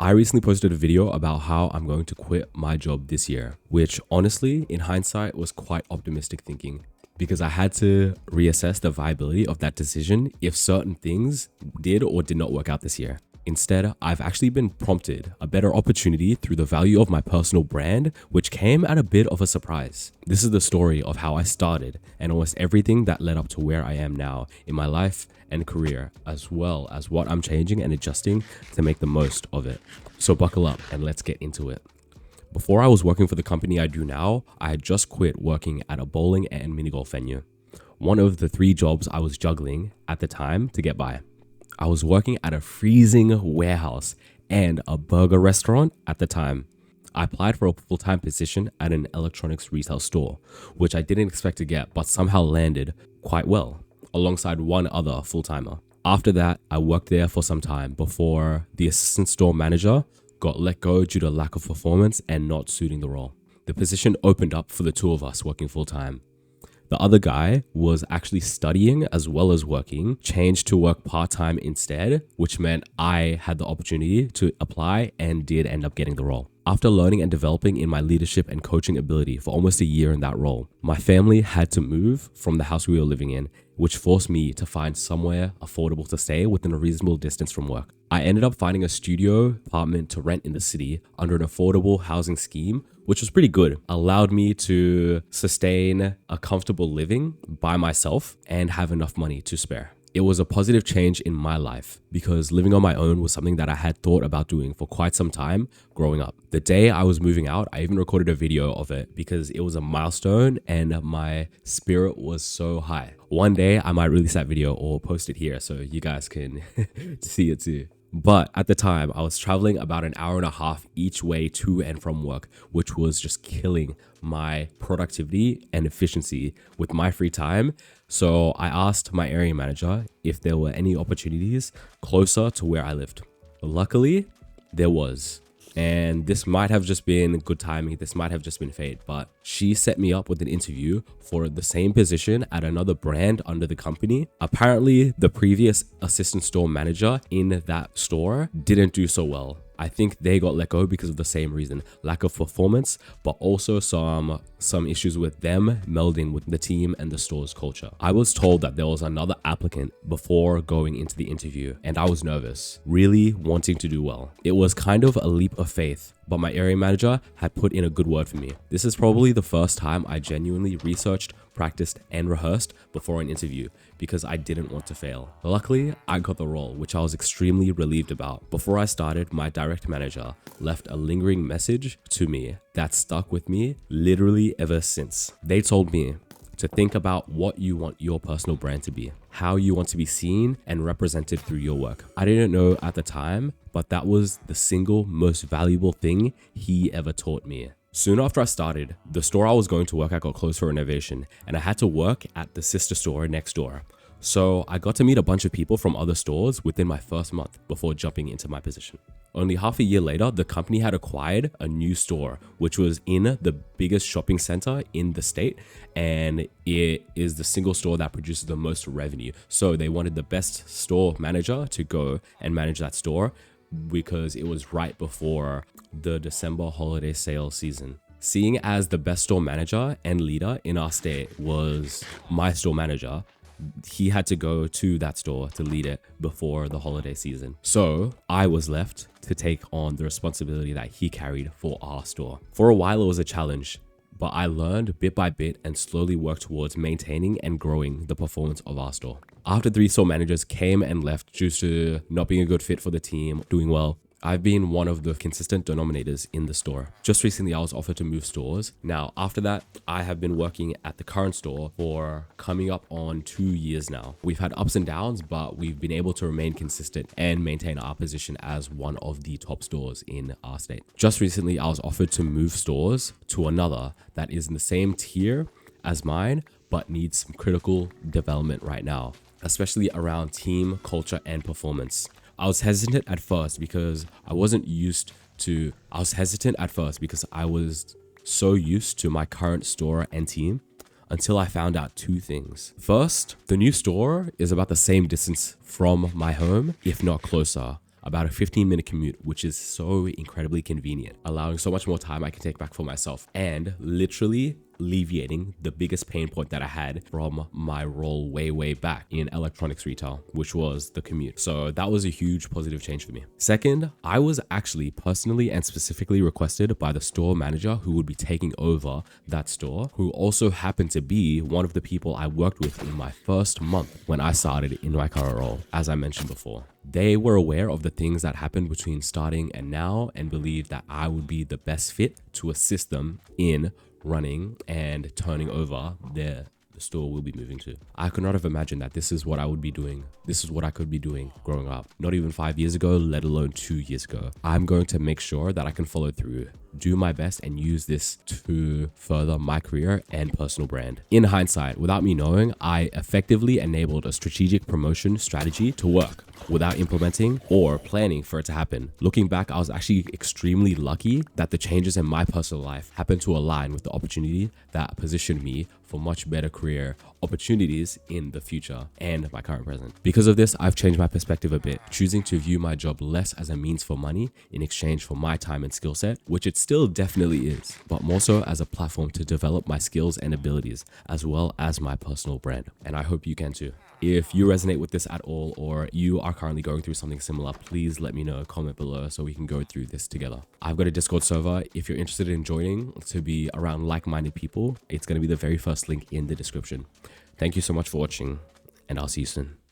I recently posted a video about how I'm going to quit my job this year, which honestly, in hindsight, was quite optimistic thinking because I had to reassess the viability of that decision if certain things did or did not work out this year. Instead, I've actually been prompted a better opportunity through the value of my personal brand, which came at a bit of a surprise. This is the story of how I started and almost everything that led up to where I am now in my life and career, as well as what I'm changing and adjusting to make the most of it. So buckle up and let's get into it. Before I was working for the company I do now, I had just quit working at a bowling and mini golf venue. One of the 3 jobs I was juggling at the time to get by. I was working at a freezing warehouse and a burger restaurant at the time. I applied for a full-time position at an electronics retail store, which I didn't expect to get, but somehow landed quite well, alongside one other full-timer. After that, I worked there for some time before the assistant store manager got let go due to lack of performance and not suiting the role. The position opened up for the 2 of us working full-time. The other guy was actually studying as well as working, changed to work part-time instead, which meant I had the opportunity to apply and did end up getting the role. After learning and developing in my leadership and coaching ability for almost a year in that role, my family had to move from the house we were living in, which forced me to find somewhere affordable to stay within a reasonable distance from work. I ended up finding a studio apartment to rent in the city under an affordable housing scheme, which was pretty good. Allowed me to sustain a comfortable living by myself and have enough money to spare. It was a positive change in my life because living on my own was something that I had thought about doing for quite some time growing up. The day I was moving out, I even recorded a video of it because it was a milestone and my spirit was so high. One day I might release that video or post it here so you guys can see it too. But at the time, I was traveling about an hour and a half each way to and from work, which was just killing my productivity and efficiency with my free time. So I asked my area manager if there were any opportunities closer to where I lived. Luckily, there was. And this might have just been good timing. This might have just been fate, but she set me up with an interview for the same position at another brand under the company. Apparently, the previous assistant store manager in that store didn't do so well. I think they got let go because of the same reason, lack of performance, but also some issues with them melding with the team and the store's culture. I was told that there was another applicant before going into the interview, and I was nervous, really wanting to do well. It was kind of a leap of faith, but my area manager had put in a good word for me. This is probably the first time I genuinely researched, practiced, and rehearsed before an interview because I didn't want to fail. Luckily, I got the role, which I was extremely relieved about. Before I started, my direct manager left a lingering message to me that stuck with me literally ever since. They told me to think about what you want your personal brand to be, how you want to be seen and represented through your work. I didn't know at the time, but that was the single most valuable thing he ever taught me. Soon after I started, the store I was going to work at got closed for renovation, and I had to work at the sister store next door. So I got to meet a bunch of people from other stores within my first month before jumping into my position. Only half a year later, the company had acquired a new store, which was in the biggest shopping center in the state, and it is the single store that produces the most revenue. So they wanted the best store manager to go and manage that store because it was right before the December holiday sale season. Seeing as the best store manager and leader in our state was my store manager, he had to go to that store to lead it before the holiday season. So I was left to take on the responsibility that he carried for our store. For a while, it was a challenge, but I learned bit by bit and slowly worked towards maintaining and growing the performance of our store. After 3 store managers came and left due to not being a good fit for the team, doing well, I've been one of the consistent denominators in the store. Just recently, I was offered to move stores. Now, after that, I have been working at the current store for coming up on 2 years now. We've had ups and downs, but we've been able to remain consistent and maintain our position as one of the top stores in our state. Just recently, I was offered to move stores to another that is in the same tier as mine, but needs some critical development right now, especially around team, culture, and performance. I was hesitant at first because I was so used to my current store and team until I found out 2 things. First, the new store is about the same distance from my home, if not closer. about a 15-minute commute, which is so incredibly convenient, allowing so much more time I can take back for myself and literally alleviating the biggest pain point that I had from my role way back in electronics retail, which was the commute. So that was a huge positive change for me. Second, I was actually personally and specifically requested by the store manager who would be taking over that store, who also happened to be one of the people I worked with in my first month when I started in my current role, as I mentioned before. They were aware of the things that happened between starting and now and believed that I would be the best fit to assist them in running and turning over the store we'll be moving to. I could not have imagined that this is what I would be doing. This is what I could be doing growing up. Not even 5 years ago, let alone 2 years ago. I'm going to make sure that I can follow through, do my best, and use this to further my career and personal brand. In hindsight, without me knowing, I effectively enabled a strategic promotion strategy to work without implementing or planning for it to happen. Looking back, I was actually extremely lucky that the changes in my personal life happened to align with the opportunity that positioned me for much better career opportunities in the future and my current present. Because of this, I've changed my perspective a bit, choosing to view my job less as a means for money in exchange for my time and skill set, which it still definitely is, but more so as a platform to develop my skills and abilities, as well as my personal brand. And I hope you can too. If you resonate with this at all, or you are currently going through something similar, please let me know, comment below so we can go through this together. I've got a Discord server. If you're interested in joining to be around like-minded people, it's going to be the very first link in the description. Thank you so much for watching, and I'll see you soon.